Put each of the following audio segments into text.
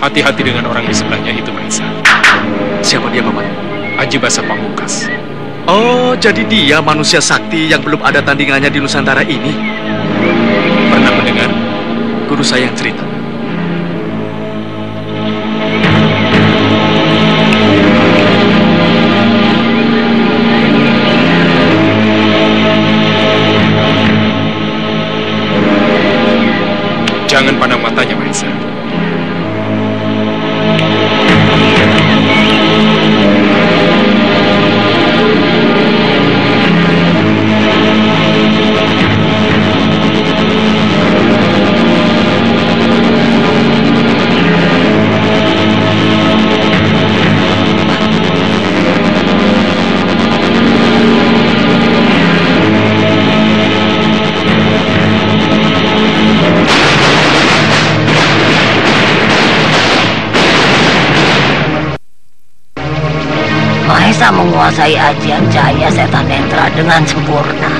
Hati-hati dengan orang di sebelahnya itu, Mahesa. Siapa dia, Paman? Aji Basa Pamungkas. Oh, jadi dia manusia sakti yang belum ada tandingannya di Nusantara ini. Pernah mendengar? Guru saya yang cerita. Jangan pandang matanya, Mahesa. Mahesa menguasai ajian cahaya setan netra dengan sempurna.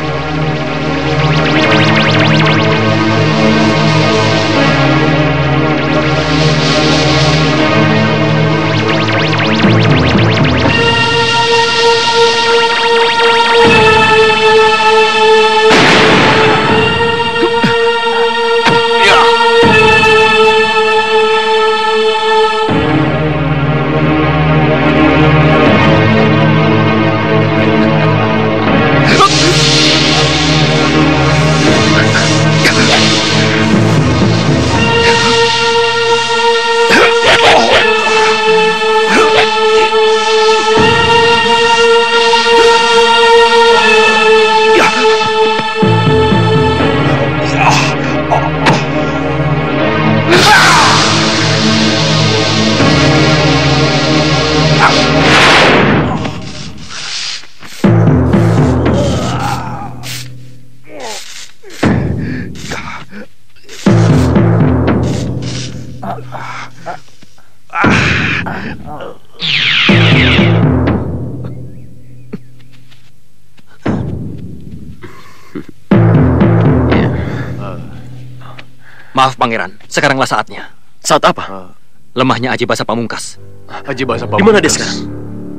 Maaf, Pangeran. Sekaranglah saatnya. Saat apa? Lemahnya Aji Basa Pamungkas. Aji Basa Pamungkas. Di mana dia sekarang?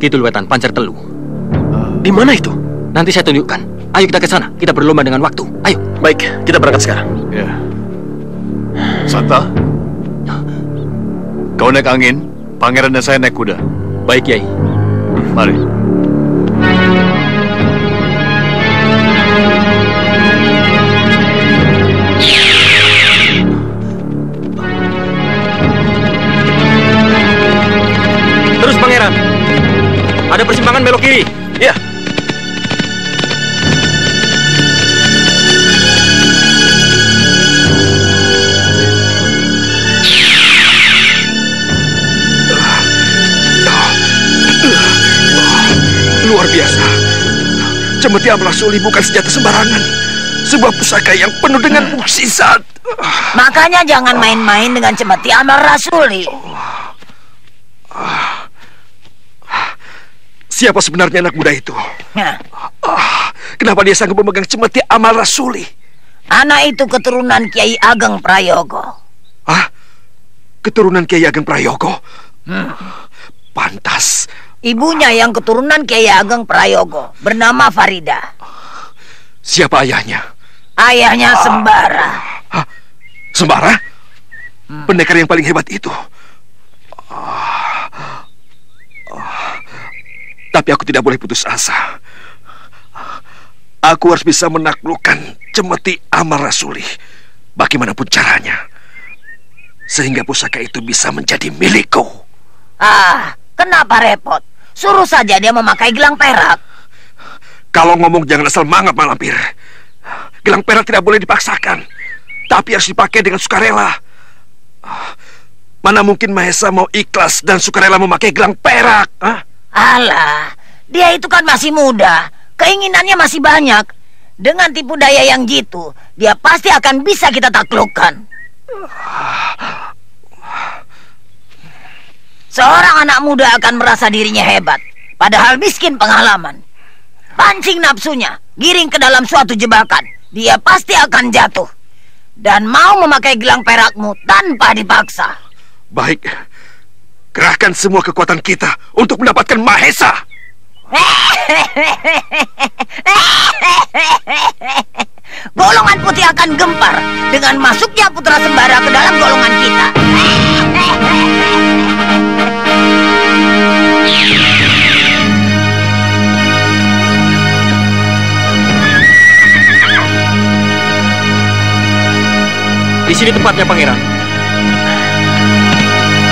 Kidul Wetan, Pancar Telu. Di mana itu? Nanti saya tunjukkan. Ayo kita ke sana. Kita berlomba dengan waktu. Ayo. Baik, kita berangkat sekarang. Ya. Santa, kau naik angin, Pangeran dan saya naik kuda. Baik, Yai. Mari. Terus, Pangeran. Ada persimpangan belok kiri. Ya. Luar biasa. Cemeti Amal Rasuli bukan senjata sembarangan. Sebuah pusaka yang penuh dengan mukjizat. Makanya jangan main-main dengan Cemeti Amal Rasuli. Siapa sebenarnya anak muda itu? Kenapa dia sanggup memegang Cemeti Amal Rasuli? Anak itu keturunan Kiai Ageng Prayogo. Keturunan Kiai Ageng Prayogo? Pantas. Ibunya yang keturunan Kiai Ageng Prayogo bernama Farida. Siapa ayahnya? Ayahnya Sembara. Sembara? Pendekar yang paling hebat itu. Tapi aku tidak boleh putus asa. Aku harus bisa menaklukkan Cemeti Amal Rasuli, bagaimanapun caranya, sehingga pusaka itu bisa menjadi milikku. Kenapa repot? Suruh saja dia memakai gelang perak. Kalau ngomong jangan asal mangap, Malampir. Gelang perak tidak boleh dipaksakan, tapi harus dipakai dengan sukarela. Mana mungkin Mahesa mau ikhlas dan sukarela memakai gelang perak? Alah, dia itu kan masih muda, keinginannya masih banyak. Dengan tipu daya yang gitu, dia pasti akan bisa kita taklukkan. Seorang anak muda akan merasa dirinya hebat, padahal miskin pengalaman. Pancing nafsunya, giring ke dalam suatu jebakan, dia pasti akan jatuh. Dan mau memakai gelang perakmu tanpa dipaksa. Baik, Kerahkan semua kekuatan kita untuk mendapatkan Mahesa. Golongan putih akan gempar dengan masuknya putra Sembara ke dalam golongan kita. Di sini tempatnya, Pangeran.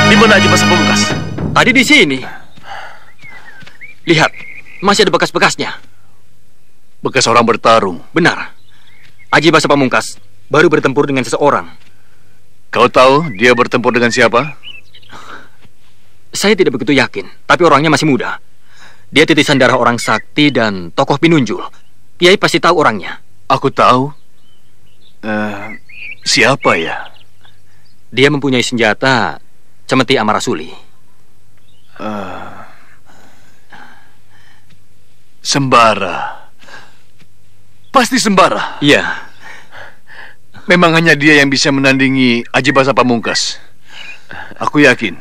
Di mana Aji Basa Pamungkas? Tadi di sini. Lihat, masih ada bekas-bekasnya. Bekas orang bertarung. Benar. Aji Basa Pamungkas baru bertempur dengan seseorang. Kau tahu dia bertempur dengan siapa? Saya tidak begitu yakin, tapi orangnya masih muda. Dia titisan darah orang sakti dan tokoh pinunjul. Kiai pasti tahu orangnya. Aku tahu. Siapa ya? Dia mempunyai senjata cemeti Amarasuli. Sembara. Pasti Sembara. Iya. Memang hanya dia yang bisa menandingi Aji Basa Pamungkas. Aku yakin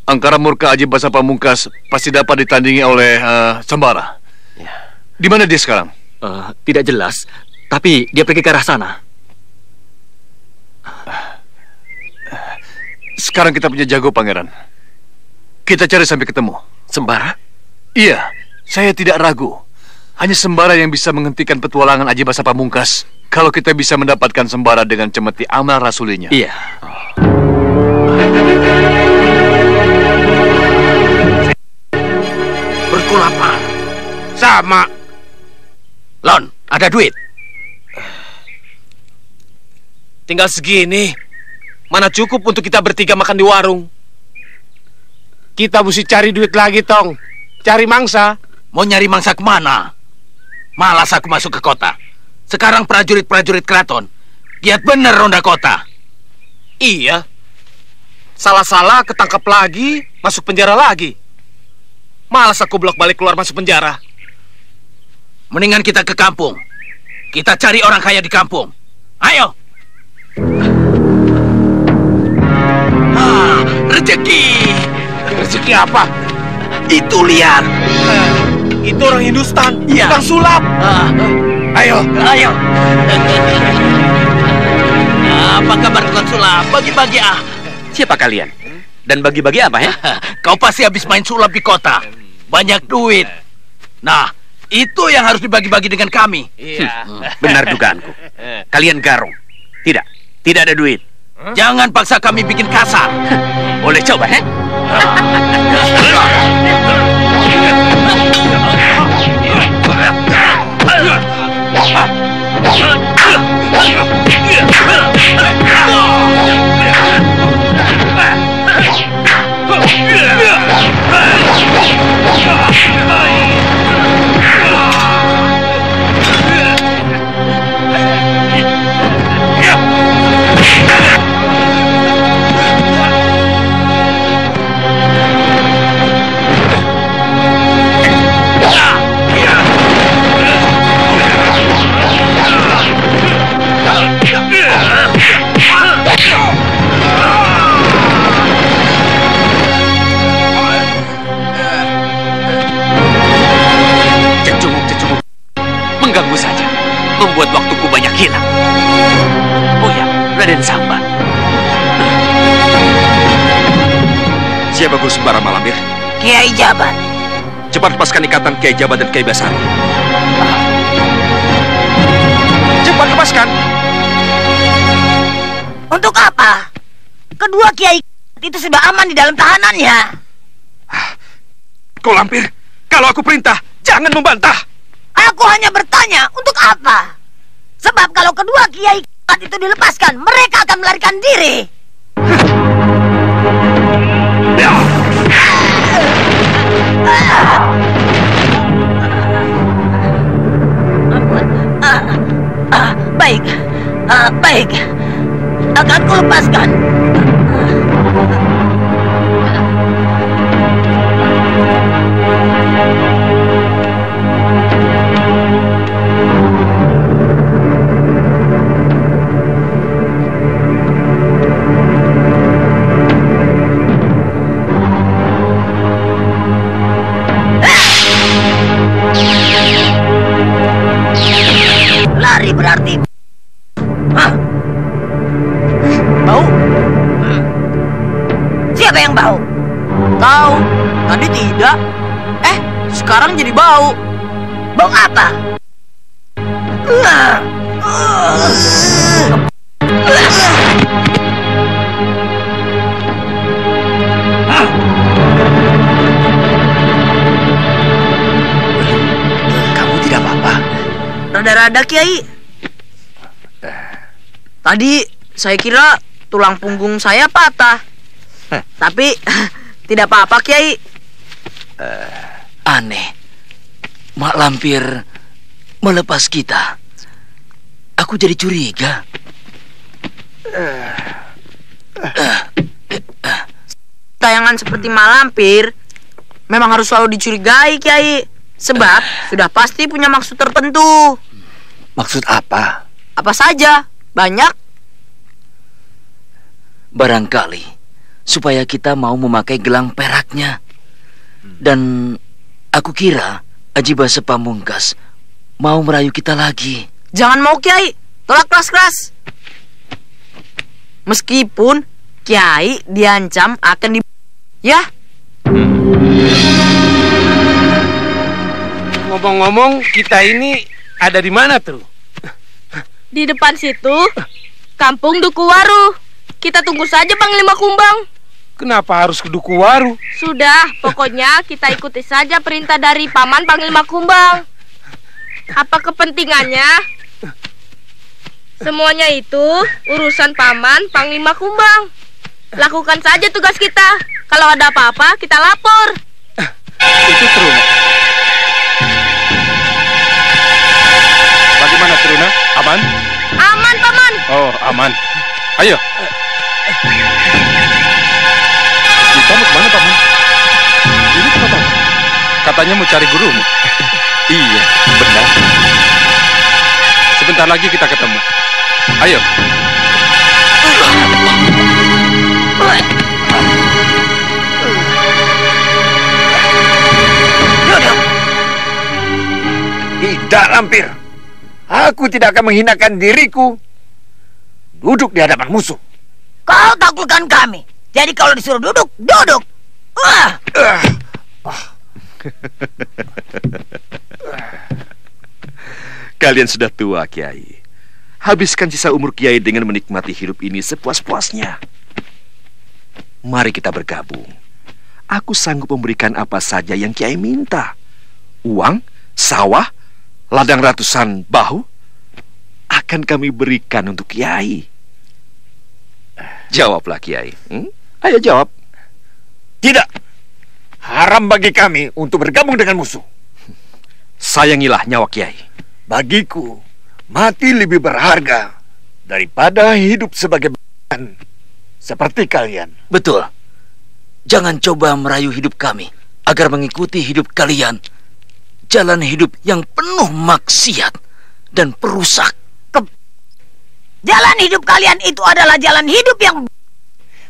angkara murka Aji Basa Pamungkas pasti dapat ditandingi oleh Sembara. Di mana dia sekarang? Tidak jelas, tapi dia pergi ke arah sana. Sekarang kita punya jago, Pangeran. Kita cari sampai ketemu. Sembara? Iya, saya tidak ragu. Hanya Sembara yang bisa menghentikan petualangan Aji Basa Pamungkas. Kalau kita bisa mendapatkan Sembara dengan cemeti amal rasulinya. Iya. Berkulapan. Sama. Lon, ada duit? Tinggal segini. Mana cukup untuk kita bertiga makan di warung. Kita mesti cari duit lagi, Tong. Cari mangsa. Mau nyari mangsa kemana? Malas aku masuk ke kota. Sekarang prajurit-prajurit keraton giat bener ronda kota. Iya. Salah-salah ketangkap lagi, masuk penjara lagi. Malas aku bolak-balik keluar masuk penjara. Mendingan kita ke kampung. Kita cari orang kaya di kampung. Ayo. Rezeki. Rezeki apa? Itu lihat. Itu orang Hindustan, Iya. tukang sulap. Ayo. Apa kabar tukang sulap? Bagi-bagi Siapa kalian? Dan bagi-bagi apa ya? Kau pasti habis main sulap di kota. Banyak duit. Nah, itu yang harus dibagi-bagi dengan kami. Benar dugaanku. Kalian garong. Tidak ada duit. Jangan paksa kami bikin kasar. Boleh coba, ya? Mengganggu saja, membuat waktuku banyak hilang. Oh ya, Raden Samba. Siapa Guru Sembara Malampir? Kiai Jabat. Cepat lepaskan ikatan Kiai Jabat dan Kiai Basari. Cepat lepaskan. Untuk apa? Kedua kiai itu sudah aman di dalam tahanannya. Kau lampir, kalau aku perintah, jangan membantah. Aku hanya bertanya, untuk apa? Sebab kalau kedua kiai itu dilepaskan, mereka akan melarikan diri. Baik, baik. Akan kulepaskan. kembali berarti. Hah? Bau? Siapa yang bau? Tahu, tadi tidak. Sekarang jadi bau. Bau apa? Kamu tidak apa-apa? Rada-rada, Kiai. Tadi saya kira tulang punggung saya patah. Tapi tidak apa-apa, Kiai. Aneh. Mak Lampir melepas kita. Aku jadi curiga. Tayangan seperti Mak Lampir memang harus selalu dicurigai, Kiai. Sebab sudah pasti punya maksud tertentu. Maksud apa? Apa saja, banyak. Barangkali supaya kita mau memakai gelang peraknya. Dan aku kira Aji Basa Pamungkas mau merayu kita lagi. Jangan mau, Kiai. Tolak keras-keras. Meskipun Kiai diancam akan Ya. Ngomong-ngomong, kita ini ada di mana tuh? Di depan situ, Kampung Dukuwaru. Kita tunggu saja Panglima Kumbang. Kenapa harus ke Dukuwaru? Sudah, pokoknya kita ikuti saja perintah dari Paman Panglima Kumbang. Apa kepentingannya? Semuanya itu urusan Paman Panglima Kumbang. Lakukan saja tugas kita. Kalau ada apa-apa, kita lapor. Itu Truna. Bagaimana Truna? Aman? Aman, Paman. Oh, aman. Ayo. Kita mau kemana, Paman? Ini tempat apa? Katanya mau cari gurumu. Iya, benar. Sebentar lagi kita ketemu. Ayo. Tidak, Lampir. Aku tidak akan menghinakan diriku duduk di hadapan musuh. Kau taklukkan kami. Jadi kalau disuruh duduk, duduk. Kalian sudah tua, Kiai. Habiskan sisa umur Kiai dengan menikmati hidup ini sepuas-puasnya. Mari kita bergabung. Aku sanggup memberikan apa saja yang Kiai minta. Uang, sawah, ladang ratusan bahu akan kami berikan untuk Kiai. Jawablah, Kiai. Ayo jawab. Tidak. Haram bagi kami untuk bergabung dengan musuh. Sayangilah nyawa Kiai. Bagiku, mati lebih berharga daripada hidup sebagai bahan seperti kalian. Betul. Jangan coba merayu hidup kami agar mengikuti hidup kalian. Jalan hidup yang penuh maksiat dan perusak. Jalan hidup kalian itu adalah jalan hidup yang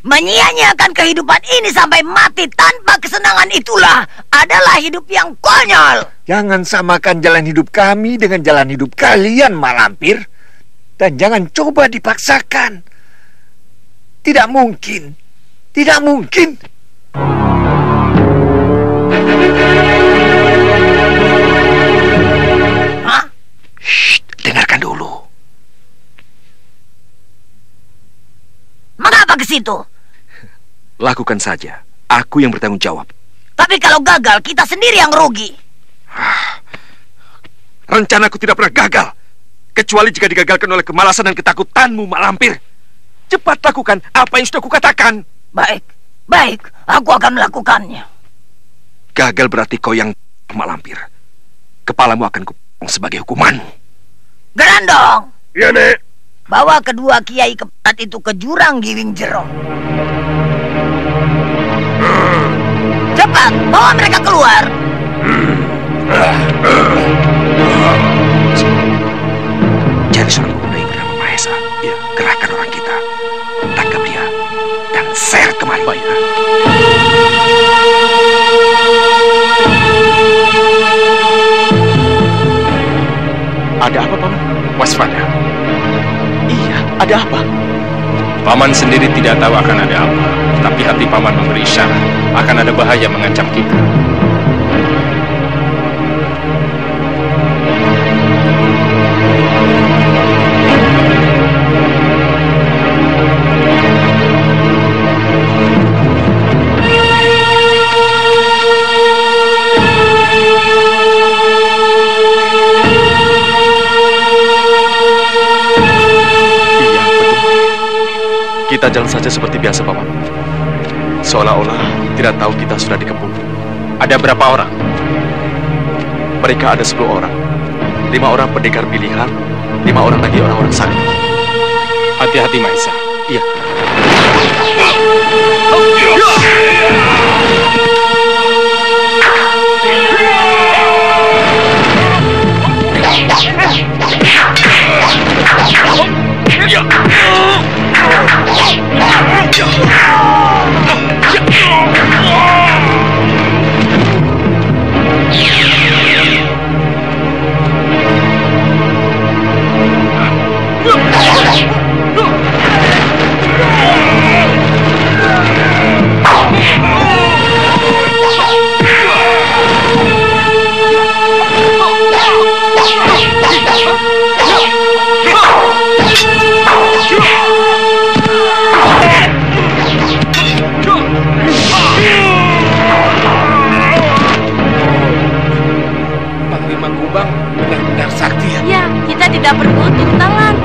menyia-nyiakan kehidupan ini sampai mati tanpa kesenangan, itulah adalah hidup yang konyol. Jangan samakan jalan hidup kami dengan jalan hidup kalian, Mak Lampir. Dan jangan coba dipaksakan. Tidak mungkin. Tidak mungkin. Hah? Shh, dengarkan dulu. Mengapa ke situ? Lakukan saja. Aku yang bertanggung jawab. Tapi kalau gagal, kita sendiri yang rugi. Rencanaku tidak pernah gagal. Kecuali jika digagalkan oleh kemalasan dan ketakutanmu, Mak Lampir. Cepat lakukan apa yang sudah kukatakan. Baik, baik. Aku akan melakukannya. Gagal berarti kau yang Mak Lampir. Kepalamu akan kupotong sebagai hukumanmu. Gerandong. Iya, Nek. Bawa kedua kiai keempat itu ke jurang Giwing Jero. Cepat, bawa mereka keluar. Cari seorang pemuda yang bernama Mahesa. Ya, kerahkan orang kita. Tangkap dia dan seret kemari. Baik. Ada apa, Paman? Waspada. Iya, ada apa? Paman sendiri tidak tahu akan ada apa, tapi hati Paman memberi isyarat akan ada bahaya mengancam kita. Kita jalan saja seperti biasa, Paman. Seolah-olah tidak tahu kita sudah dikepung. Ada berapa orang? Mereka ada 10 orang. 5 orang pendekar pilihan, 5 orang lagi orang-orang sakti. Hati-hati, Maisa. Iya. Panglima Kumbang benar-benar sakti ya? Ya, kita tidak perlu turun tangan.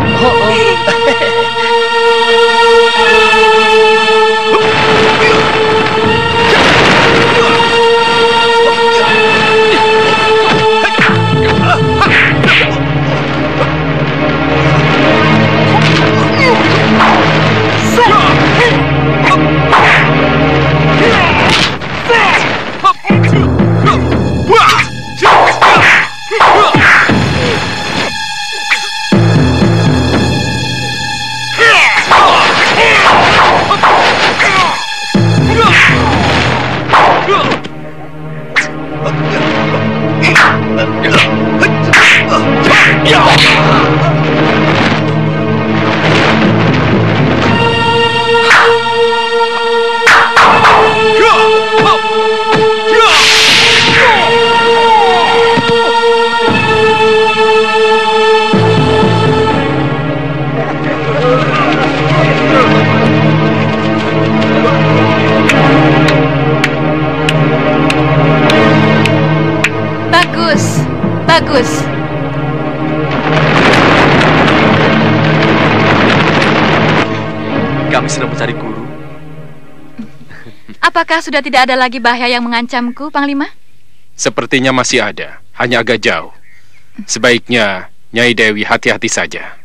Bagus. Kami sedang mencari guru. Apakah sudah tidak ada lagi bahaya yang mengancamku, Panglima? Sepertinya masih ada, hanya agak jauh. Sebaiknya Nyai Dewi hati-hati saja.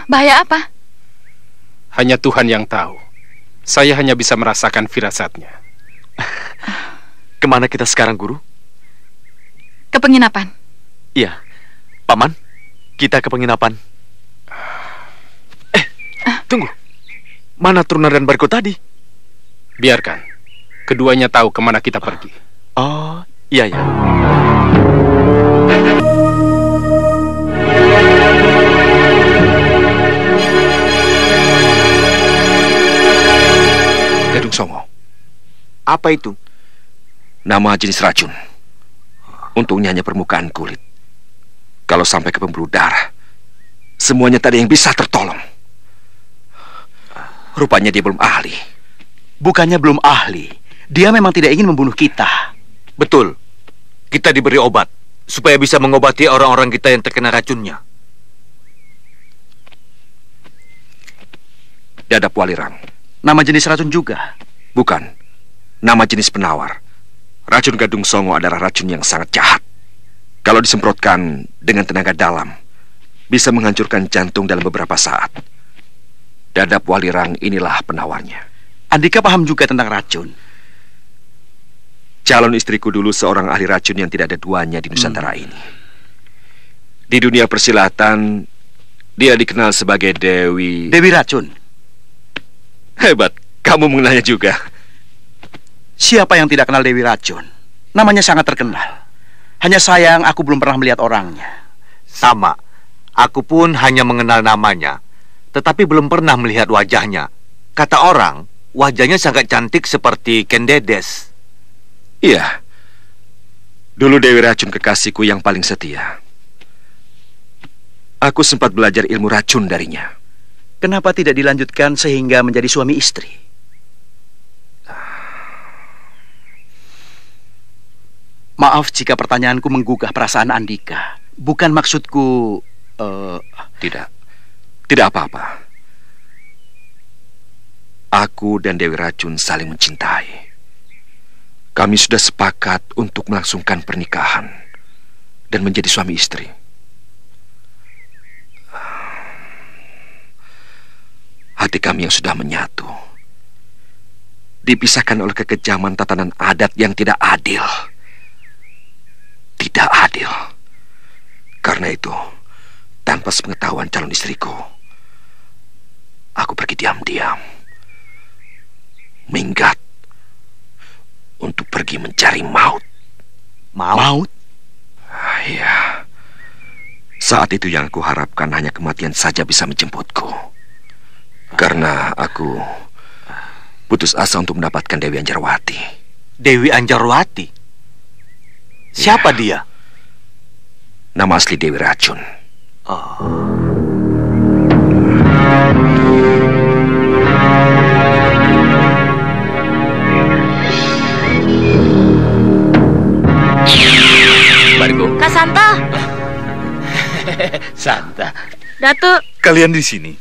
Bahaya apa? Hanya Tuhan yang tahu. Saya hanya bisa merasakan firasatnya. Kemana kita sekarang, Guru? Ke penginapan. Iya, Paman, kita ke penginapan. Tunggu. Mana Turna dan Bargo tadi? Biarkan. Keduanya tahu kemana kita pergi. Oh, iya ya. Gadung Songo. Apa itu? Nama jenis racun. Untungnya hanya permukaan kulit. Kalau sampai ke pembuluh darah, semuanya tak ada yang bisa tertolong. Rupanya dia belum ahli. Bukannya belum ahli, dia memang tidak ingin membunuh kita. Betul. Kita diberi obat supaya bisa mengobati orang-orang kita yang terkena racunnya. Dadap Walirang. Nama jenis racun juga? Bukan. Nama jenis penawar. Racun Gadung Songo adalah racun yang sangat jahat. Kalau disemprotkan dengan tenaga dalam, bisa menghancurkan jantung dalam beberapa saat. Dadap Walirang inilah penawarnya. Andika paham juga tentang racun. Calon istriku dulu seorang ahli racun yang tidak ada duanya di Nusantara ini. Di dunia persilatan, dia dikenal sebagai Dewi... Dewi Racun. Hebat, kamu mengenalnya juga. Siapa yang tidak kenal Dewi Racun? Namanya sangat terkenal. Hanya sayang aku belum pernah melihat orangnya. Sama. Aku pun hanya mengenal namanya, tetapi belum pernah melihat wajahnya. Kata orang, wajahnya sangat cantik seperti Kendedes. Iya. Dulu Dewi Racun kekasihku yang paling setia. Aku sempat belajar ilmu racun darinya. Kenapa tidak dilanjutkan sehingga menjadi suami istri? Maaf jika pertanyaanku menggugah perasaan Andika. Bukan maksudku... Tidak apa-apa. Aku dan Dewi Racun saling mencintai. Kami sudah sepakat untuk melangsungkan pernikahan dan menjadi suami istri. Hati kami yang sudah menyatu dipisahkan oleh kekejaman tatanan adat yang tidak adil. Tidak adil. Karena itu, tanpa sepengetahuan calon istriku, aku pergi diam-diam, minggat untuk pergi mencari maut. Maut? Iya. Saat itu yang aku harapkan hanya kematian saja bisa menjemputku. Karena aku putus asa untuk mendapatkan Dewi Anjarwati. Dewi Anjarwati? Siapa dia? Nama asli Dewi Racun. Bargo. Kak Santa. Santa. Datuk, Kalian di sini?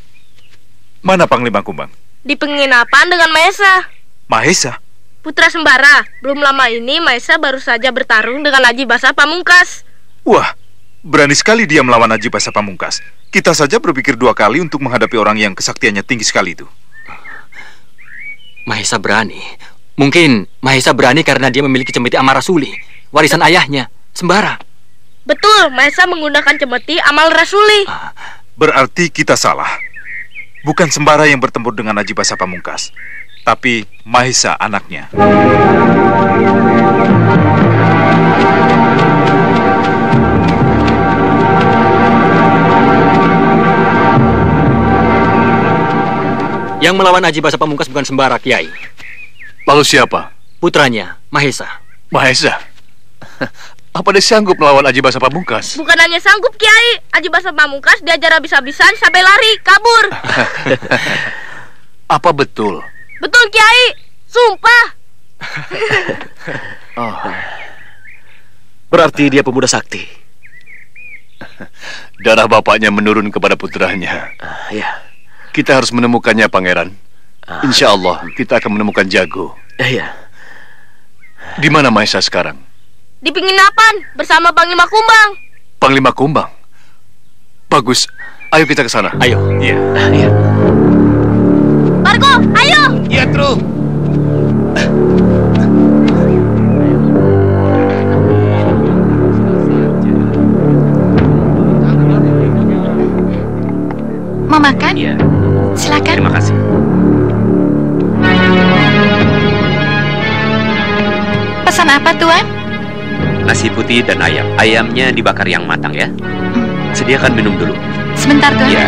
Mana Panglima Kumbang? di penginapan dengan Maesa. Mahesa? Putra Sembara. Belum lama ini Maesa baru saja bertarung dengan Aji Basa Pamungkas. Wah, berani sekali dia melawan Aji Basa Pamungkas. Kita saja berpikir 2 kali untuk menghadapi orang yang kesaktiannya tinggi sekali itu. Mahesa berani. Mungkin Mahesa berani karena dia memiliki cemeti Amarasuli, warisan ayahnya, Sembara. Betul, Maesa menggunakan cemeti Amal Rasuli. Berarti kita salah. Bukan Sembara yang bertempur dengan Aji Basa Pamungkas, tapi Mahesa anaknya. Yang melawan Aji Basa Pamungkas bukan Sembara, Kiai. Lalu siapa? Putranya, Mahesa. Mahesa? Apa dia sanggup melawan Aji Basa Pamungkas? Bukan hanya sanggup, Kiai. Aji Basa Pamungkas diajar habis-habisan sampai lari, kabur. Apa betul? Betul, Kiai. Sumpah. Berarti dia pemuda sakti. Darah bapaknya menurun kepada putranya. Ya. Kita harus menemukannya, Pangeran. Insya Allah kita akan menemukan Jago. Iya. Di mana Mahesa sekarang? Di penginapan bersama Panglima Kumbang. Panglima Kumbang? Bagus. Ayo kita ke sana. Ayo. Iya. Iya. Bargo, ayo. Iya, Tru. Mau makan? Iya. Silakan. Terima kasih. Pesan apa, Tuan? Nasi putih dan ayam. Ayamnya dibakar yang matang ya. Sediakan minum dulu. Sebentar, Tuan. Iya.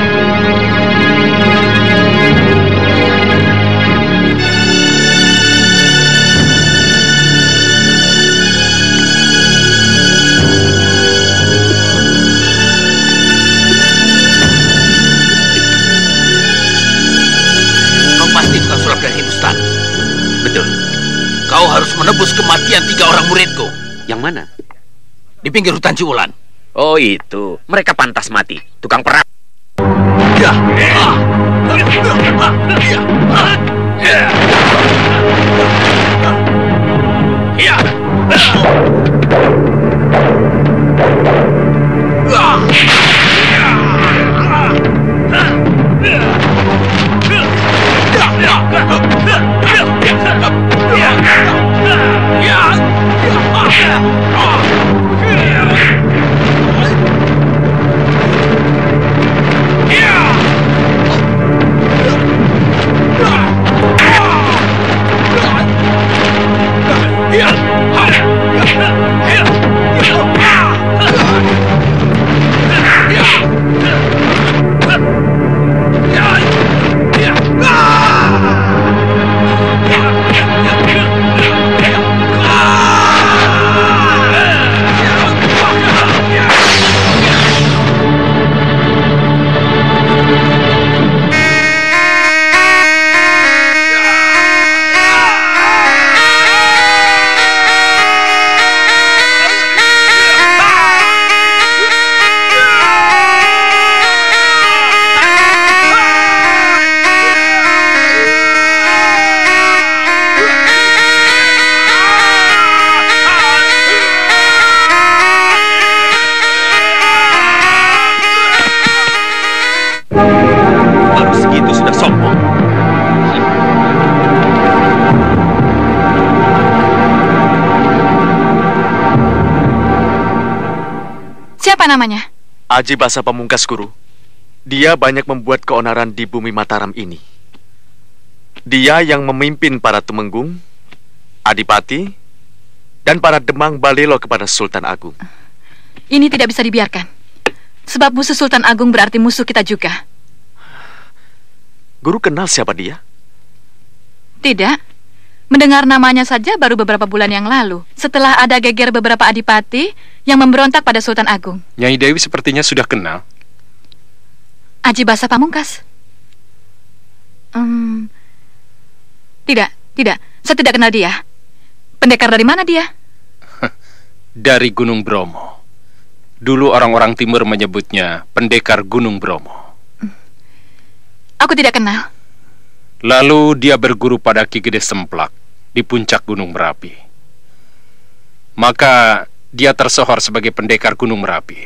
Kau pasti bukan surat dari Hindustan. Betul. Kau harus menebus kematian 3 orang muridku. Yang mana? Di pinggir hutan Ciulan. Oh itu. Mereka pantas mati. Tukang perang. Ya. Yeah. Siapa namanya? Aji Basa Pamungkas, Guru. Dia banyak membuat keonaran di bumi Mataram ini. Dia yang memimpin para Tumenggung, Adipati, dan para Demang Balelo kepada Sultan Agung. Ini tidak bisa dibiarkan. Sebab musuh Sultan Agung berarti musuh kita juga. Guru kenal siapa dia? Tidak. Mendengar namanya saja baru beberapa bulan yang lalu, setelah ada geger beberapa adipati yang memberontak pada Sultan Agung. Nyai Dewi sepertinya sudah kenal. Aji Basa Pamungkas? Tidak. Saya tidak kenal dia. Pendekar dari mana dia? Dari Gunung Bromo. Dulu orang-orang timur menyebutnya pendekar Gunung Bromo. Aku tidak kenal. Lalu dia berguru pada Ki Gede Semplak di puncak Gunung Merapi. Maka dia tersohor sebagai pendekar Gunung Merapi.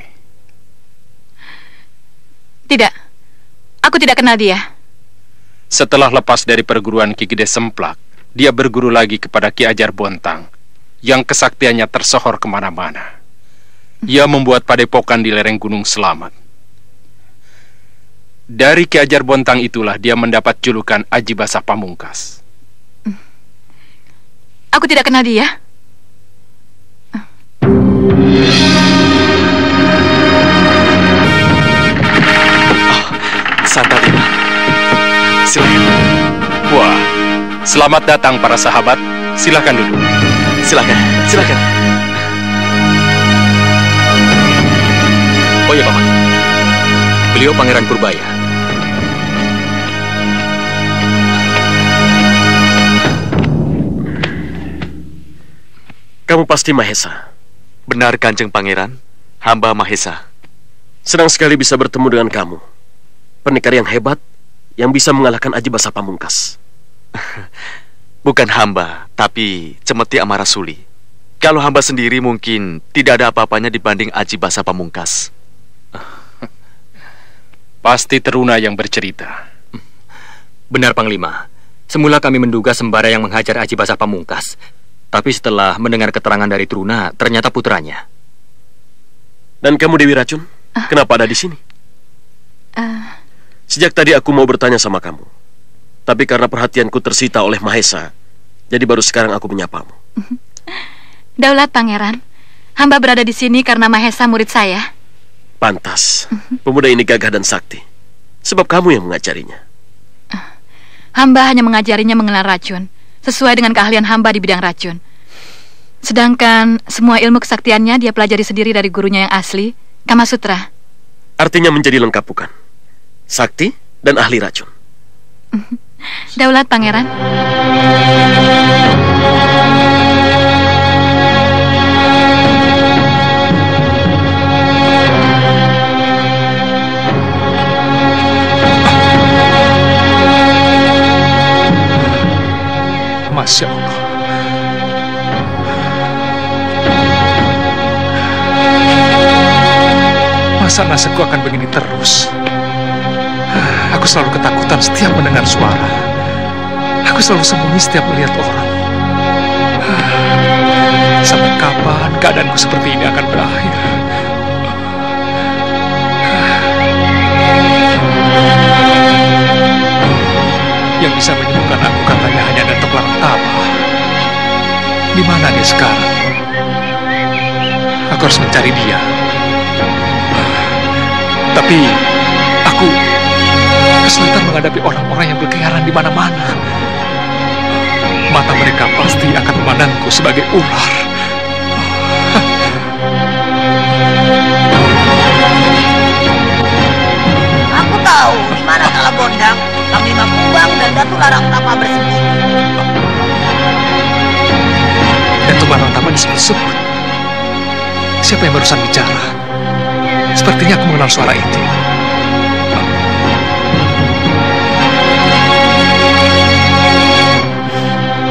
Tidak. Aku tidak kenal dia. Setelah lepas dari perguruan Ki Gede Semplak, dia berguru lagi kepada Ki Ajar Bontang yang kesaktiannya tersohor kemana-mana. Ia membuat padepokan di lereng Gunung Selamat. Dari Ki Ajar Bontang itulah dia mendapat julukan Aji Basa Pamungkas. Aku tidak kenal dia. Santalima, silakan. Wah, selamat datang para sahabat. Silakan duduk. Silakan. Oh ya, Paman. Beliau Pangeran Purbaya. Kamu pasti Mahesa. Benar, Kanjeng Pangeran. Hamba Mahesa. Senang sekali bisa bertemu dengan kamu. Pendekar yang hebat, yang bisa mengalahkan Aji Basa Pamungkas. Bukan hamba, tapi Cemeti Amarasuli. Kalau hamba sendiri mungkin tidak ada apa-apanya dibanding Aji Basa Pamungkas. Pasti Teruna yang bercerita. Benar, Panglima. Semula kami menduga Sembara yang menghajar Aji Basa Pamungkas. Tapi setelah mendengar keterangan dari Teruna, ternyata putranya. Dan kamu Dewi Racun? Kenapa ada di sini? Sejak tadi aku mau bertanya sama kamu. Tapi karena perhatianku tersita oleh Mahesa, jadi baru sekarang aku menyapamu. Daulat Pangeran, hamba berada di sini karena Mahesa murid saya. Pantas, pemuda ini gagah dan sakti. Sebab kamu yang mengajarinya. Hamba hanya mengajarinya mengenal racun, sesuai dengan keahlian hamba di bidang racun. Sedangkan semua ilmu kesaktiannya dia pelajari sendiri dari gurunya yang asli, Kamasutra. Artinya menjadi lengkap bukan? Sakti dan ahli racun. Daulat Pangeran. Masya Allah. Masa nasibku akan begini terus? Aku selalu ketakutan setiap mendengar suara. Aku selalu sembunyi setiap melihat orang. Sampai kapan keadaanku seperti ini akan berakhir? Yang bisa menyembuhkan aku katanya hanya Datuk Larangtama. Di mana dia sekarang? Aku harus mencari dia. Tapi aku kesulitan menghadapi orang-orang yang berkeliaran di mana-mana. Mata mereka pasti akan memandangku sebagai ular. Aku tahu di mana Kalabondang, Panglima Kumbang dan Datuk Larangtama bersembunyi. Datuk Larangtama disebut-sebut. Siapa yang barusan bicara? Sepertinya aku mengenal suara itu.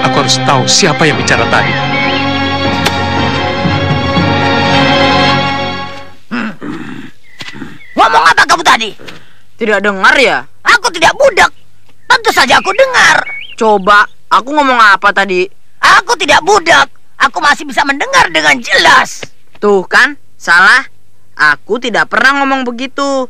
Aku harus tahu siapa yang bicara tadi. Ngomong apa kamu tadi? Tidak dengar ya? Aku tidak budak. Tentu saja aku dengar. Coba, aku ngomong apa tadi? Aku tidak budak. Aku masih bisa mendengar dengan jelas. Tuh kan, salah. Aku tidak pernah ngomong begitu.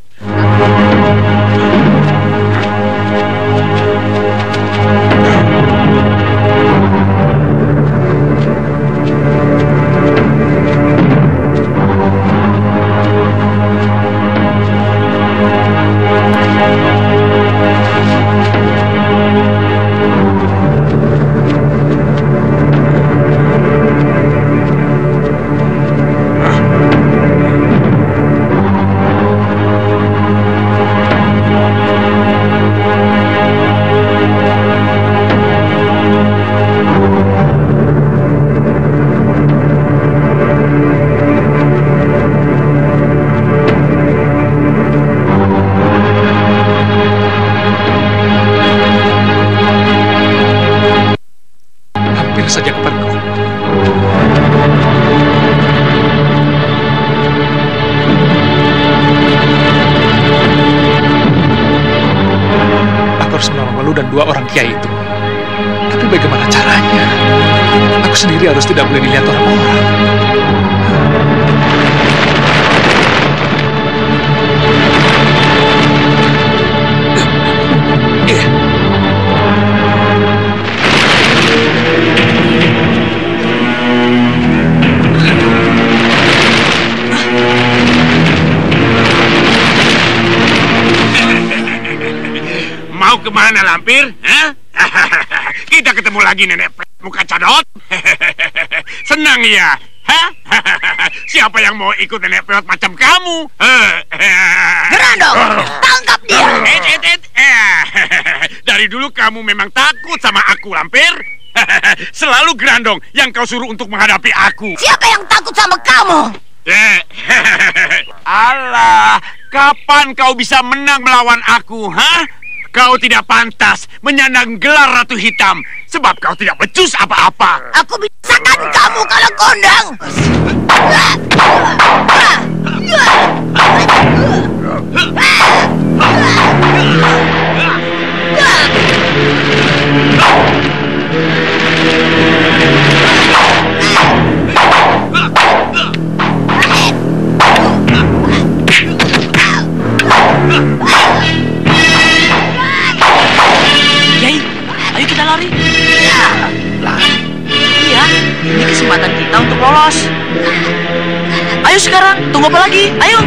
Saja kepergok. Aku harus menolong Walu dan 2 orang kiai itu. Tapi bagaimana caranya? Aku sendiri harus tidak boleh dilihat orang-orang. Mau kemana, Lampir? Hah? Kita ketemu lagi, nenek muka cadot. Senang ya? Hah? Siapa yang mau ikut nenek peot macam kamu? Gerandong, tangkap dia. Dari dulu kamu memang takut sama aku, Lampir. Selalu Gerandong yang kau suruh untuk menghadapi aku. Siapa yang takut sama kamu? Allah, kapan kau bisa menang melawan aku, hah? Kau tidak pantas menyandang gelar Ratu Hitam, sebab kau tidak becus apa-apa. Aku bisakan kamu kalau kondang. Ayo kita lari. Lari? Iya, ini kesempatan kita untuk lolos. Ayo sekarang, tunggu apa lagi? Ayo.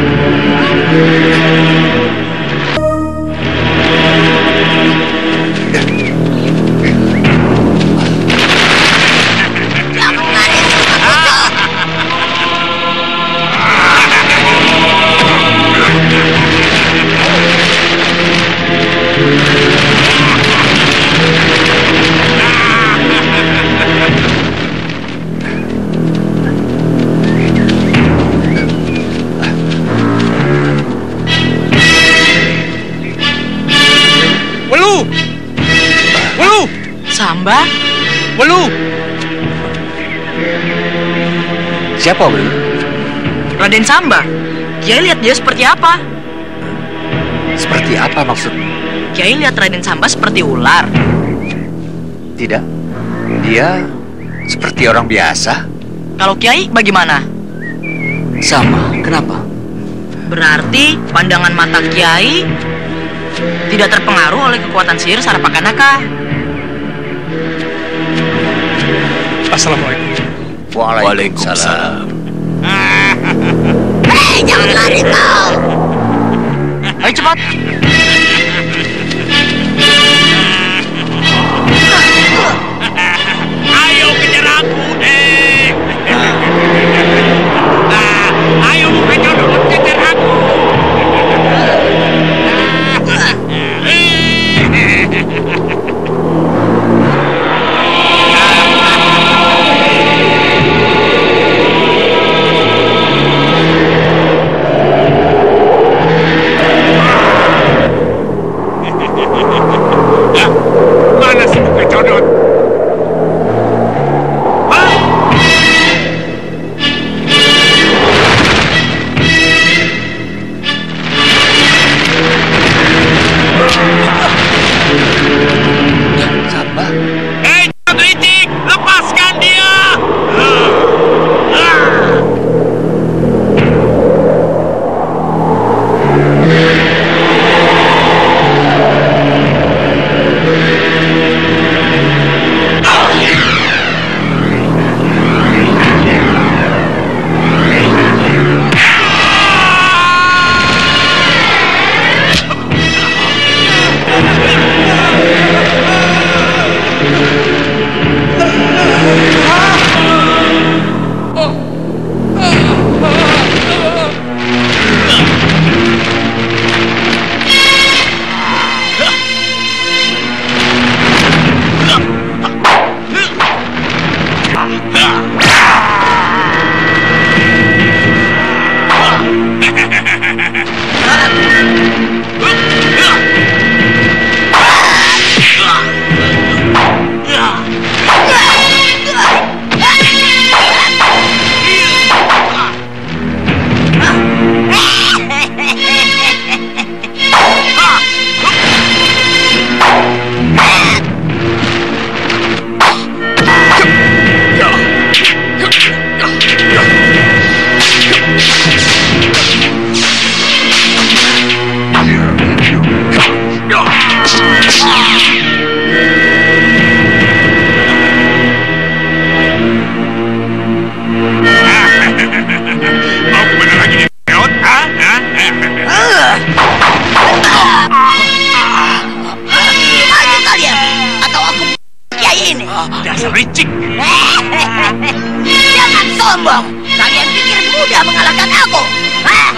Samba? Walu! Siapa Walu? Raden Samba. Kiai lihat dia seperti apa? Seperti apa maksudmu? Kiai lihat Raden Samba seperti ular. Tidak. Dia seperti orang biasa. Kalau Kiai bagaimana? Sama. Kenapa? Berarti pandangan mata Kiai tidak terpengaruh oleh kekuatan sihir Sarapakanaka. Assalamualaikum. Waalaikumsalam. Hei, jangan lari kau. Ayo cepat. Ayo kejar aku, ayo bukan jodoh, kejar aku. licik. Jangan sombong. Kalian pikir mudah mengalahkan aku? Hah?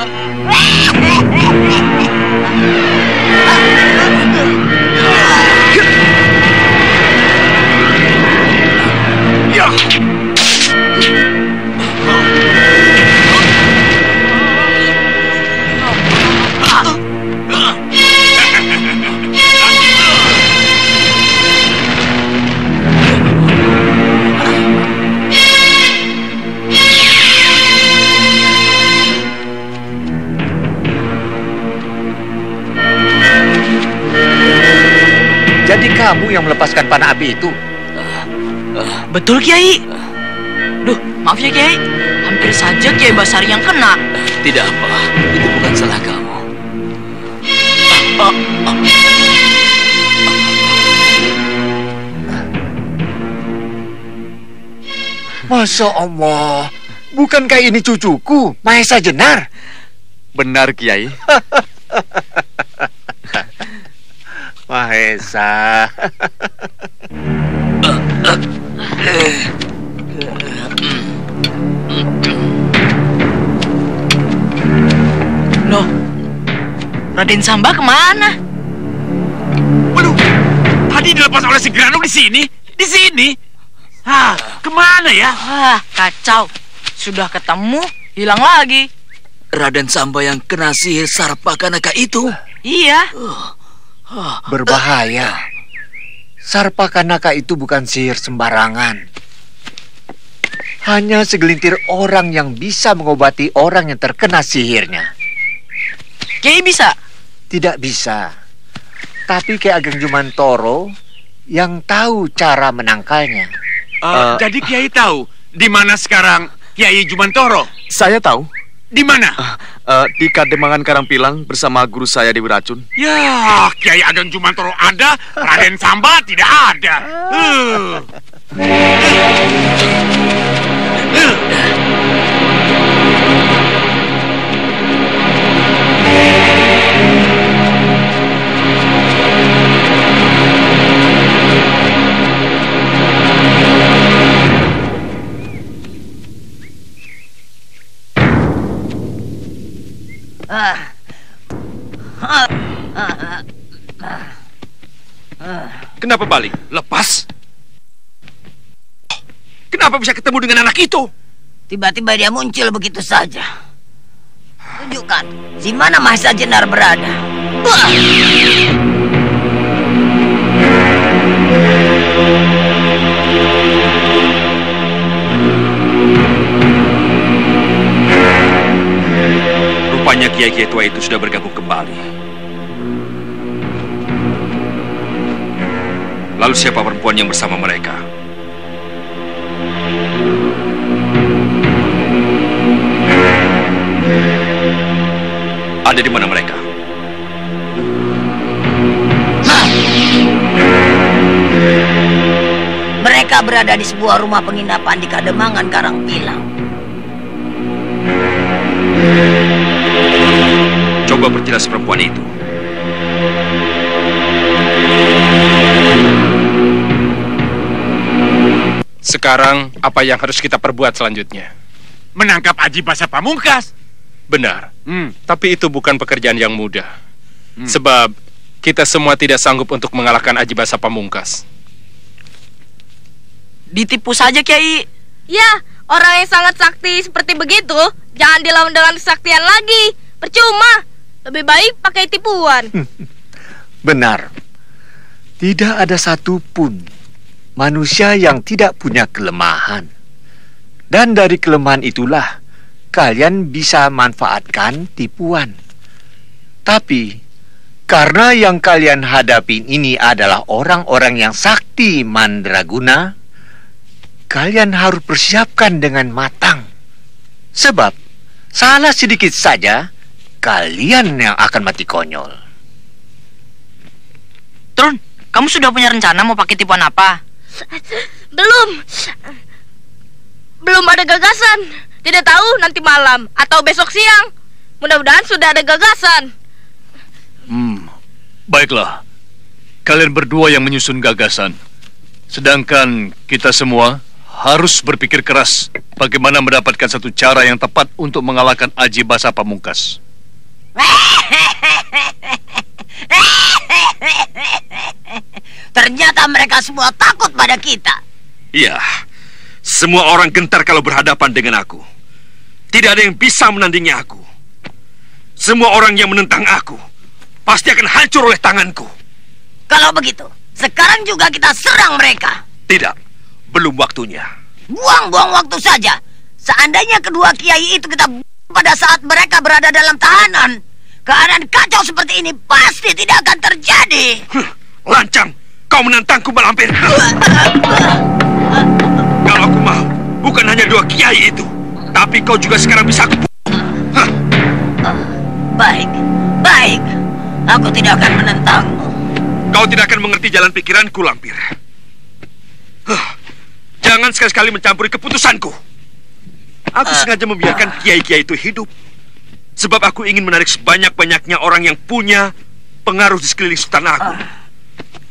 Ya. Jadi kamu yang melepaskan panah api itu? Betul, Kiai. Duh, maaf ya, Kiai. Hampir saja Kiai Basari yang kena. Tidak apa, itu bukan salah kamu. Masya Allah, bukankah ini cucuku, Mahesa Jenar? Benar, Kiai. Mahesa. Loh, Raden Samba kemana? Waduh, tadi dilepas oleh si Grano di sini. Di sini. Hah, kemana ya? Wah, kacau. Sudah ketemu, hilang lagi. Raden Samba yang kena sihir Sarpakanaka itu? Iya. Berbahaya. Sarpakanaka itu bukan sihir sembarangan. Hanya segelintir orang yang bisa mengobati orang yang terkena sihirnya. Kiai bisa? Tidak bisa. Tapi Kiai Ageng Jumantoro yang tahu cara menangkalnya. Jadi Kiai tahu di mana sekarang Kiai Jumantoro? Saya tahu. Di mana? Di Kademangan Karangpilang bersama guru saya Dewi Racun. Ya, Kiai Ageng Jumantoro ada, Raden Samba tidak ada. Kenapa balik? Lepas? Kenapa bisa ketemu dengan anak itu? Tiba-tiba dia muncul begitu saja. Tunjukkan di mana Mahesa Jenar berada. Wah! Rupanya kiai-kiai tua itu sudah bergabung kembali. Lalu siapa perempuan yang bersama mereka? Ada di mana mereka? Mereka berada di sebuah rumah penginapan di Kademangan Karangpilang. Coba perjelas perempuan itu. Sekarang, apa yang harus kita perbuat selanjutnya? Menangkap Aji Basa Pamungkas. Benar. Tapi itu bukan pekerjaan yang mudah. Sebab kita semua tidak sanggup untuk mengalahkan Aji Basa Pamungkas. Ditipu saja, Kiai. Ya, orang yang sangat sakti seperti begitu, jangan dilawan dengan kesaktian lagi. Percuma. Lebih baik pakai tipuan. Benar. Tidak ada satupun manusia yang tidak punya kelemahan. Dan dari kelemahan itulah kalian bisa manfaatkan tipuan. Tapi karena yang kalian hadapi ini adalah orang-orang yang sakti mandraguna, kalian harus persiapkan dengan matang. Sebab salah sedikit saja kalian yang akan mati konyol. Trun, kamu sudah punya rencana mau pakai tipuan apa? Belum ada gagasan. Tidak tahu nanti malam atau besok siang. Mudah-mudahan sudah ada gagasan. Baiklah. Kalian berdua yang menyusun gagasan. Sedangkan kita semua harus berpikir keras bagaimana mendapatkan satu cara yang tepat untuk mengalahkan Aji Basa Pamungkas. Ternyata mereka semua takut pada kita. Iya, semua orang gentar kalau berhadapan dengan aku. Tidak ada yang bisa menandingi aku. Semua orang yang menentang aku pasti akan hancur oleh tanganku. Kalau begitu, sekarang juga kita serang mereka. Tidak, belum waktunya. Buang-buang waktu saja. Seandainya kedua kiai itu kita pada saat mereka berada dalam tahanan, keadaan kacau seperti ini pasti tidak akan terjadi. Lancang, kau menantangku, Malampir. Kalau aku mau, bukan hanya dua kiai itu, tapi kau juga sekarang bisa aku bunuh. Baik, baik. Aku tidak akan menentangmu. Kau tidak akan mengerti jalan pikiranku, Lampir. Jangan sekali-kali mencampuri keputusanku. Aku sengaja membiarkan kiai-kiai itu hidup, sebab aku ingin menarik sebanyak-banyaknya orang yang punya pengaruh di sekeliling Sultan Agung.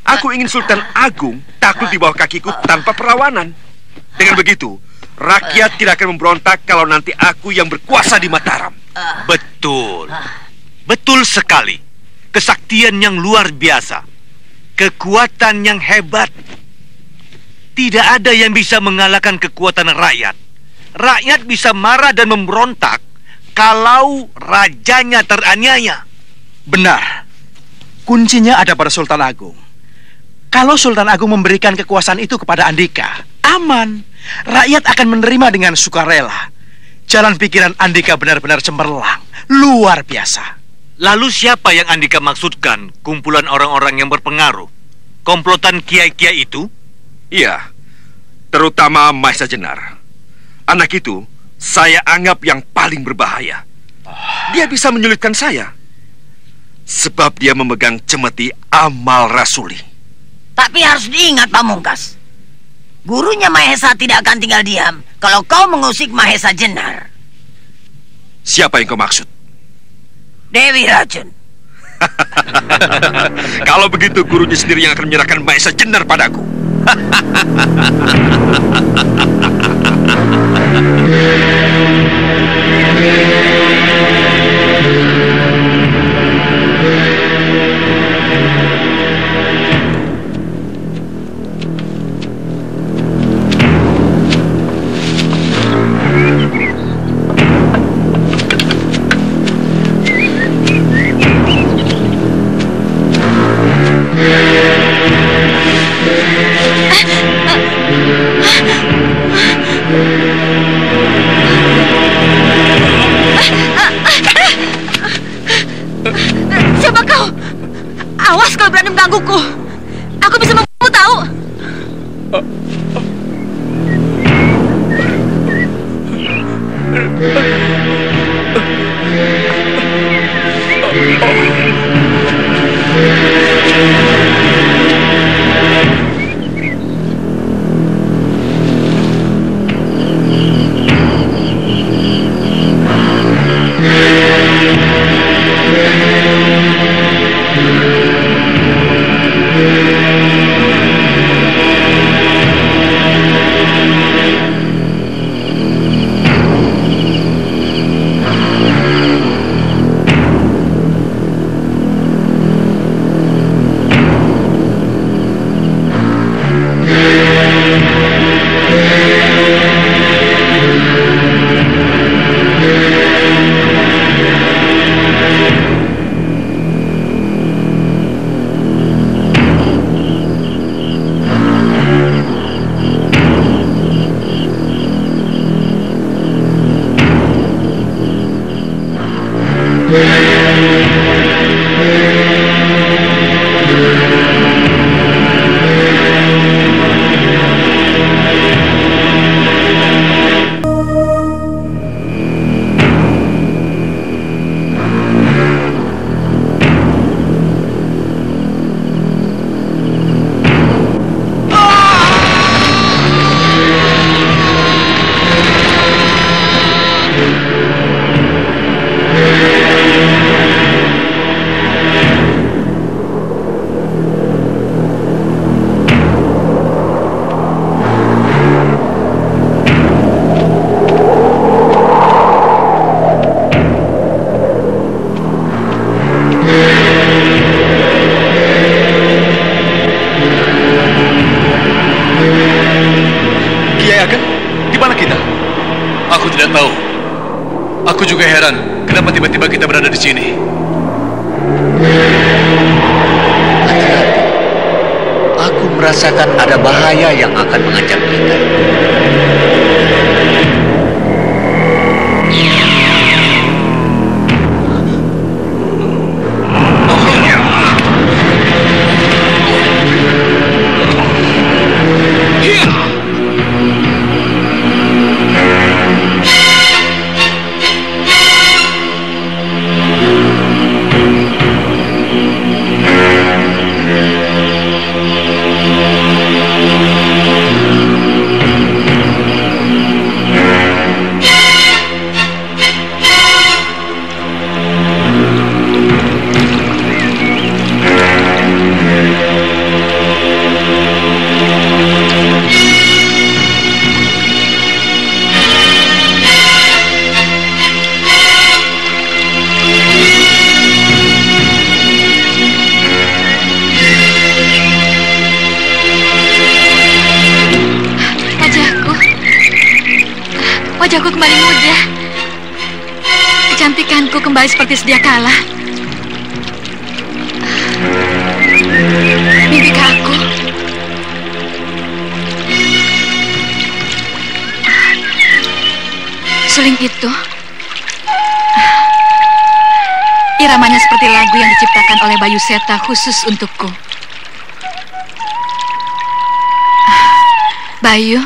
Aku ingin Sultan Agung takluk di bawah kakiku tanpa perlawanan. Dengan begitu, rakyat tidak akan memberontak kalau nanti aku yang berkuasa di Mataram. Betul. Betul sekali. Kesaktian yang luar biasa. Kekuatan yang hebat. Tidak ada yang bisa mengalahkan kekuatan rakyat. Rakyat bisa marah dan memberontak kalau rajanya teraniaya. Benar. Kuncinya ada pada Sultan Agung. Kalau Sultan Agung memberikan kekuasaan itu kepada Andika, aman. Rakyat akan menerima dengan sukarela. Jalan pikiran Andika benar-benar cemerlang. Luar biasa. Lalu siapa yang Andika maksudkan? Kumpulan orang-orang yang berpengaruh? Komplotan kiai-kiai itu? Iya, terutama Mahesa Jenar. Anak itu saya anggap yang paling berbahaya. Dia bisa menyulitkan saya, sebab dia memegang cemeti amal rasuli. Tapi harus diingat, Pamungkas, gurunya Mahesa tidak akan tinggal diam kalau kau mengusik Mahesa Jenar. Siapa yang kau maksud? Dewi Racun. Kalau begitu, gurunya sendiri yang akan menyerahkan Mahesa Jenar padaku. Siapa kau? Awas kalau berani menggangguku. Aku bisa membunuhmu, tahu? Kenapa tiba-tiba kita berada di sini? Aku merasakan ada bahaya yang akan mengancam kita. Wajahku kembali muda. Kecantikanku kembali seperti sedia kala. Mimpikah aku? Suling itu iramanya seperti lagu yang diciptakan oleh Bayu Seta khusus untukku. Bayu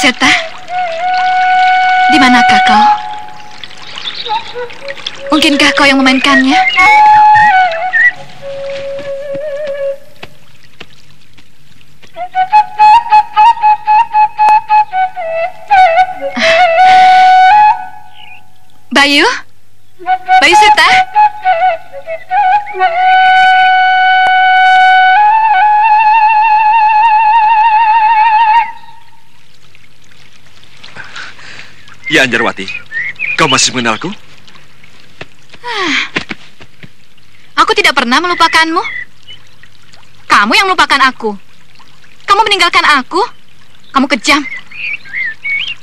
Seta, di manakah kau? Mungkinkah kau yang memainkannya? Bayu Seta? Ya, Anjarwati, kau masih mengenalku? Aku tidak pernah melupakanmu. Kamu yang melupakan aku. Kamu meninggalkan aku. Kamu kejam.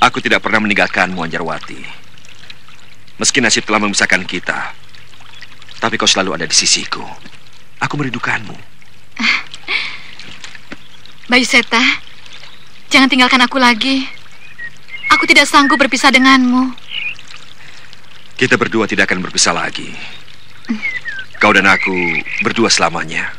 Aku tidak pernah meninggalkanmu, Anjarwati. Meski nasib telah memisahkan kita, tapi kau selalu ada di sisiku. Aku merindukanmu. Bayu Seta, jangan tinggalkan aku lagi. Aku tidak sanggup berpisah denganmu. Kita berdua tidak akan berpisah lagi. Kau dan aku berdua selamanya.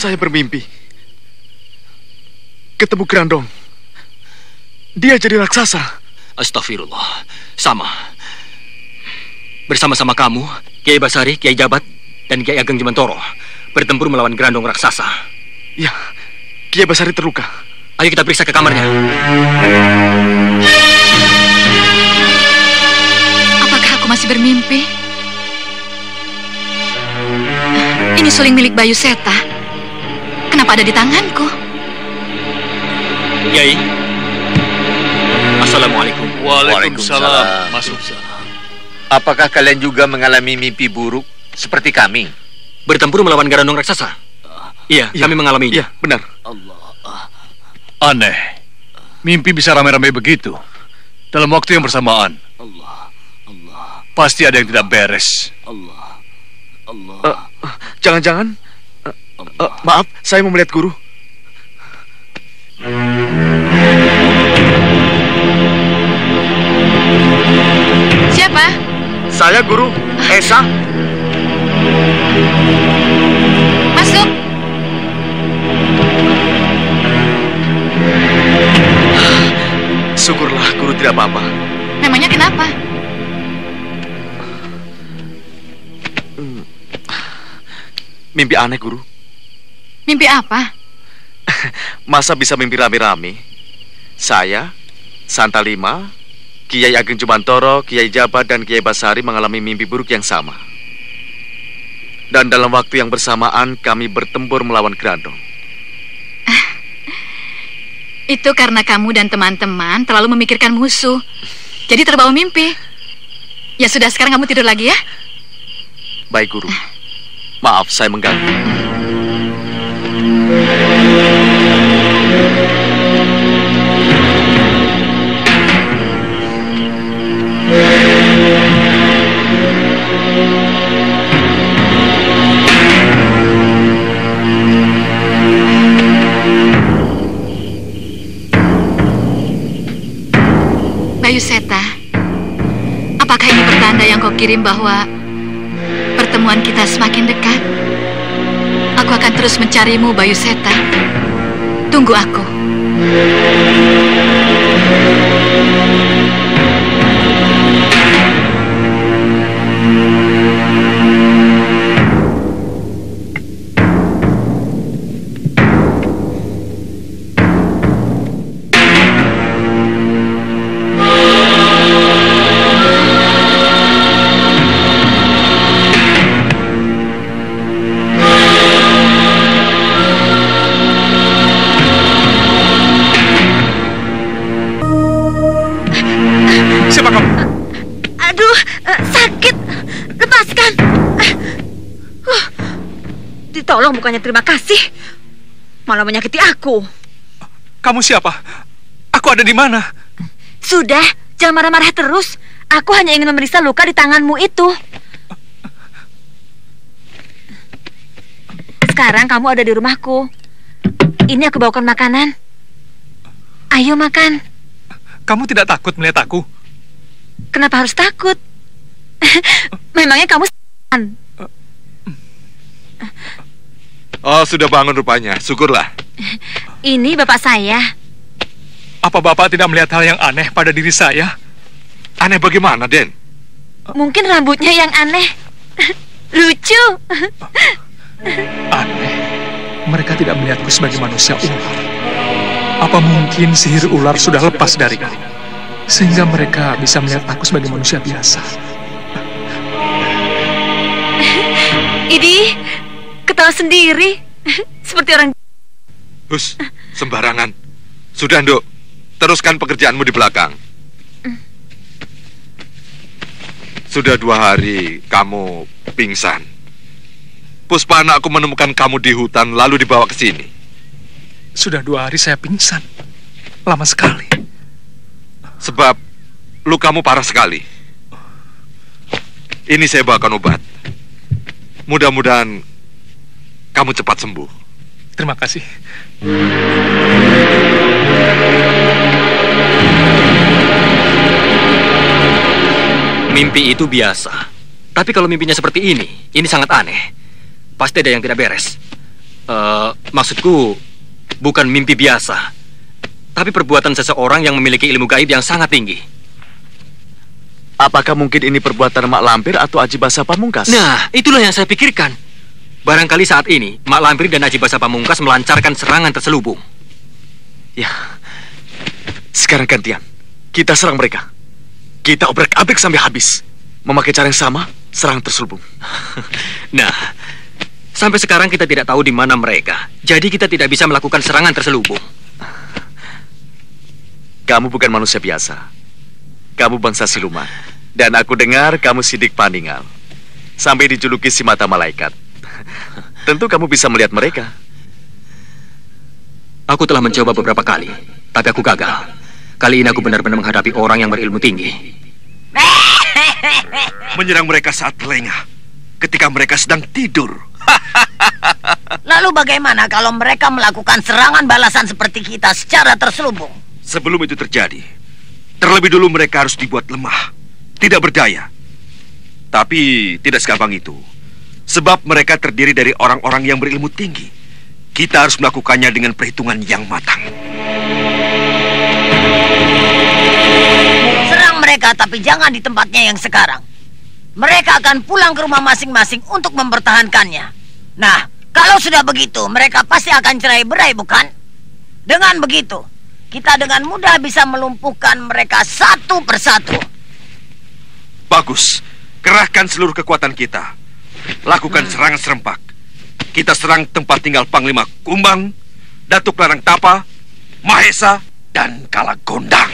Saya bermimpi ketemu Grandong. Dia jadi raksasa. Astagfirullah. Sama. Bersama-sama kamu, Kiai Basari, Kiai Jabat, dan Kiai Ageng Jemantoro bertempur melawan Grandong raksasa. Ya, Kiai Basari terluka. Ayo kita periksa ke kamarnya. Apakah aku masih bermimpi? Ini suling milik Bayu Seta. Kenapa ada di tanganku? Kiai. Assalamualaikum. Waalaikumsalam. Masuk. Apakah kalian juga mengalami mimpi buruk seperti kami? Bertempur melawan Grandong raksasa? Iya, kami mengalaminya. Iya, benar. Allah. Aneh. Mimpi bisa ramai-ramai begitu dalam waktu yang bersamaan. Pasti ada yang tidak beres. Jangan-jangan maaf, saya mau melihat guru. Siapa? Saya guru Esa. Masuk. Syukurlah guru tidak apa-apa. Memangnya kenapa? Mimpi aneh, guru. Mimpi apa? Masa bisa mimpi rame-rame? Saya, Santa Lima, Kiai Ageng Jumantoro, Kiai Jabat, dan Kiai Basari mengalami mimpi buruk yang sama. Dan dalam waktu yang bersamaan kami bertempur melawan Grandong. Itu karena kamu dan teman-teman terlalu memikirkan musuh. Jadi terbawa mimpi. Ya sudah, sekarang kamu tidur lagi ya. Baik, guru. Maaf, saya mengganggu. Bayu Seta, apakah ini pertanda yang kau kirim bahwa pertemuan kita semakin dekat? Aku akan terus mencarimu, Bayu Seta. Tunggu aku. Tolong, bukannya terima kasih, malah menyakiti aku. Kamu siapa? Aku ada di mana? Sudah, jangan marah-marah terus. Aku hanya ingin memeriksa luka di tanganmu itu. Sekarang kamu ada di rumahku. Ini aku bawakan makanan. Ayo makan. Kamu tidak takut melihat aku? Kenapa harus takut? Memangnya kamu Oh, sudah bangun rupanya. Syukurlah. Ini bapak saya. Apa bapak tidak melihat hal yang aneh pada diri saya? Aneh bagaimana, Den? Mungkin rambutnya yang aneh. Lucu. Aneh. Mereka tidak melihatku sebagai manusia ular. Apa mungkin sihir ular sudah lepas dariku, sehingga mereka bisa melihat aku sebagai manusia biasa? Idi, ketawa sendiri. Seperti orang... Hus, sembarangan. Sudah, Nduk. Teruskan pekerjaanmu di belakang. Sudah 2 hari kamu pingsan. Puspa anakku menemukan kamu di hutan lalu dibawa ke sini. Sudah 2 hari saya pingsan. Lama sekali. Sebab lukamu parah sekali. Ini saya bawakan obat. Mudah-mudahan kamu cepat sembuh. Terima kasih. Mimpi itu biasa. Tapi kalau mimpinya seperti ini sangat aneh. Pasti ada yang tidak beres. Maksudku, bukan mimpi biasa, tapi perbuatan seseorang yang memiliki ilmu gaib yang sangat tinggi. Apakah mungkin ini perbuatan Mak Lampir atau Aji Basa Pamungkas? Nah, itulah yang saya pikirkan. Barangkali saat ini Mak Lampir dan Aji Basa Pamungkas melancarkan serangan terselubung. Ya, sekarang gantian. Kita serang mereka. Kita obrak-abrik sampai habis. Memakai cara yang sama, serang terselubung. Nah, sampai sekarang kita tidak tahu di mana mereka. Jadi kita tidak bisa melakukan serangan terselubung. Kamu bukan manusia biasa. Kamu bangsa siluman. Dan aku dengar kamu sidik Paningal. Sampai dijuluki si mata malaikat. Tentu kamu bisa melihat mereka. Aku telah mencoba beberapa kali, tapi aku gagal. Kali ini aku benar-benar menghadapi orang yang berilmu tinggi. Menyerang mereka saat lengah, ketika mereka sedang tidur. Lalu bagaimana kalau mereka melakukan serangan balasan seperti kita secara terselubung? Sebelum itu terjadi, terlebih dulu mereka harus dibuat lemah, tidak berdaya. Tapi tidak segampang itu, sebab mereka terdiri dari orang-orang yang berilmu tinggi. Kita harus melakukannya dengan perhitungan yang matang. Serang mereka, tapi jangan di tempatnya yang sekarang. Mereka akan pulang ke rumah masing-masing untuk mempertahankannya. Nah, kalau sudah begitu, mereka pasti akan cerai-berai, bukan? Dengan begitu, kita dengan mudah bisa melumpuhkan mereka satu persatu. Bagus, kerahkan seluruh kekuatan kita. Lakukan serangan serempak. Kita serang tempat tinggal Panglima Kumbang, Datuk Larang Tapa, Mahesa, dan Kalagondang.